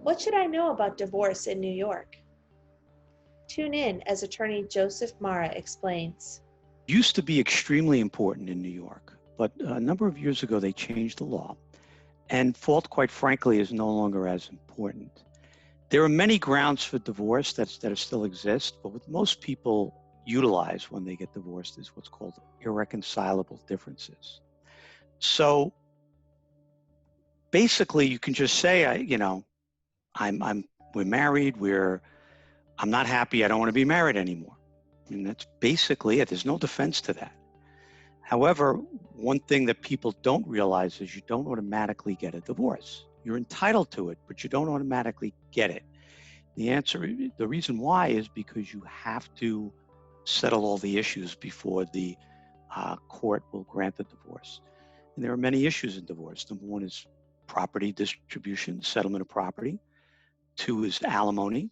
What should I know about divorce in New York? Tune in as attorney Joseph Marra explains. Used to be extremely important in New York, but a number of years ago they changed the law, and fault, quite frankly, is no longer as important. There are many grounds for divorce that still exist, but what most people utilize when they get divorced is what's called irreconcilable differences. So basically, you can just say, we're married, I'm not happy, I don't want to be married anymore. And that's basically it. There's no defense to that. However, one thing that people don't realize is you don't automatically get a divorce. You're entitled to it, but you don't automatically get it. The reason why is because you have to settle all the issues before the court will grant the divorce. And there are many issues in divorce. Number one is property distribution, settlement of property. Two is alimony,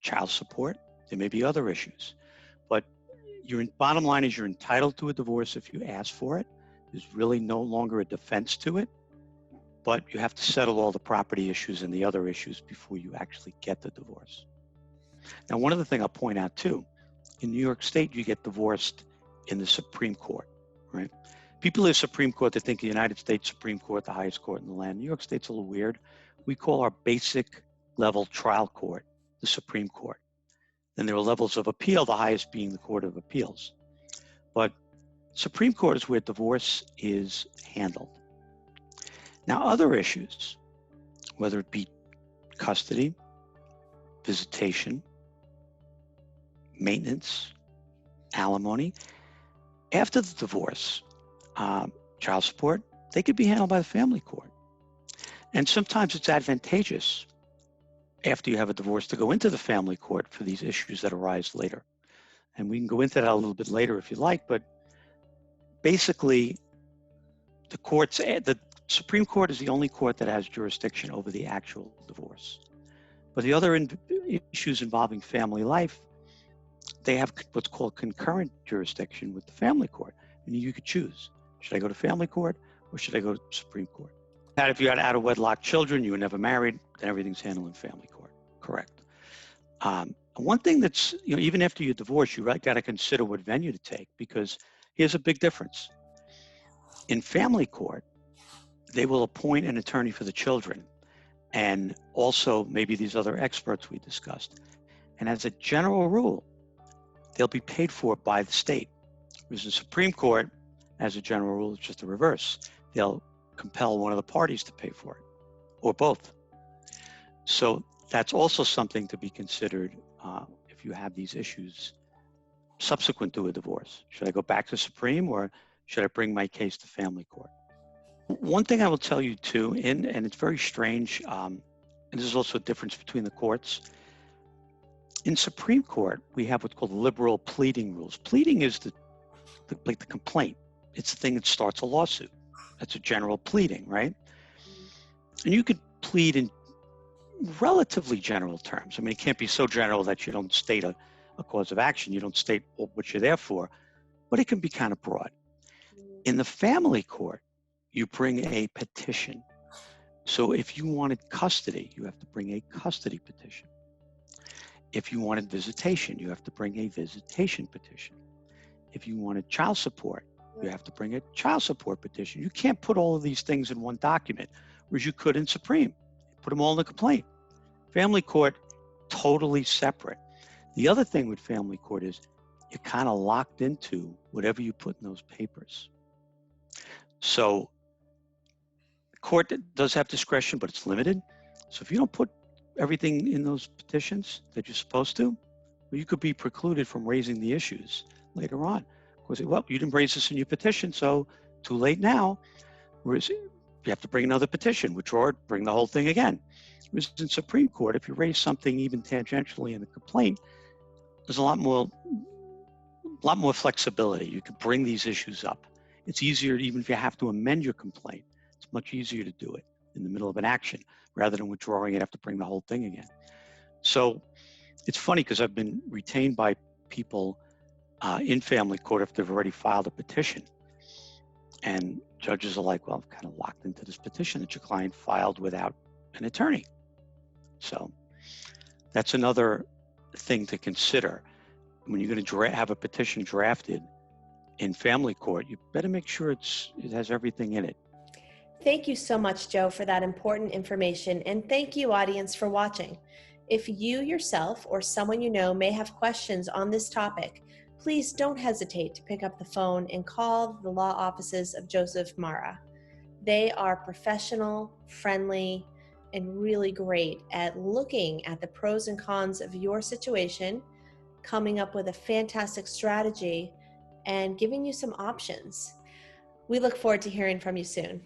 child support. There may be other issues. But bottom line is you're entitled to a divorce if you ask for it. There's really no longer a defense to it, but you have to settle all the property issues and the other issues before you actually get the divorce. Now, one other thing I'll point out too, in New York State, you get divorced in the Supreme Court, right? People in the Supreme Court, they think the United States Supreme Court, the highest court in the land. New York State's a little weird. We call our basic level trial court the Supreme Court. Then there are levels of appeal, the highest being the Court of Appeals. But Supreme Court is where divorce is handled. Now, other issues, whether it be custody, visitation, maintenance, alimony, after the divorce, child support, they could be handled by the family court. And sometimes it's advantageous after you have a divorce to go into the family court for these issues that arise later. And we can go into that a little bit later if you like, but basically the Supreme Court is the only court that has jurisdiction over the actual divorce. But the other issues involving family life, they have what's called concurrent jurisdiction with the family court. And you could choose, should I go to family court or should I go to Supreme Court? If you had out of wedlock children, you were never married, then everything's handled in family court. Correct. One thing that's, even after you divorce, you got to consider what venue to take, because here's a big difference. In family court, they will appoint an attorney for the children and also maybe these other experts we discussed. And as a general rule, they'll be paid for by the state. Whereas the Supreme Court, as a general rule, it's just the reverse. They'll compel one of the parties to pay for it, or both. So that's also something to be considered if you have these issues subsequent to a divorce. Should I go back to Supreme or should I bring my case to family court? One thing I will tell you too, and it's very strange, and this is also a difference between the courts. In Supreme Court, we have what's called liberal pleading rules. Pleading is like the complaint. It's the thing that starts a lawsuit. That's a general pleading, right? And you could plead in relatively general terms. I mean, it can't be so general that you don't state a cause of action. You don't state what you're there for, but it can be kind of broad. In the family court, you bring a petition. So if you wanted custody, you have to bring a custody petition. If you wanted visitation, you have to bring a visitation petition. If you wanted child support, you have to bring a child support petition. You can't put all of these things in one document, whereas you could in Supreme. Put them all in the complaint. Family court, totally separate. The other thing with family court is you're kind of locked into whatever you put in those papers. So the court does have discretion, but it's limited. So if you don't put everything in those petitions that you're supposed to, well, you could be precluded from raising the issues later on. Because, well, you didn't raise this in your petition, so too late now. Whereas you have to bring another petition, withdraw it, bring the whole thing again. Whereas in Supreme Court, if you raise something even tangentially in the complaint, there's a lot more flexibility. You can bring these issues up. It's easier, even if you have to amend your complaint, it's much easier to do it in the middle of an action rather than withdrawing it, have to bring the whole thing again. So it's funny because I've been retained by people in family court if they've already filed a petition. And judges are like, well, I'm kind of locked into this petition that your client filed without an attorney. So that's another thing to consider. When you're going to have a petition drafted in family court, you better make sure it has everything in it. Thank you so much, Joe, for that important information, and thank you, audience, for watching. If you yourself or someone you know may have questions on this topic, please don't hesitate to pick up the phone and call the law offices of Joseph Marra. They are professional, friendly, and really great at looking at the pros and cons of your situation, coming up with a fantastic strategy, and giving you some options. We look forward to hearing from you soon.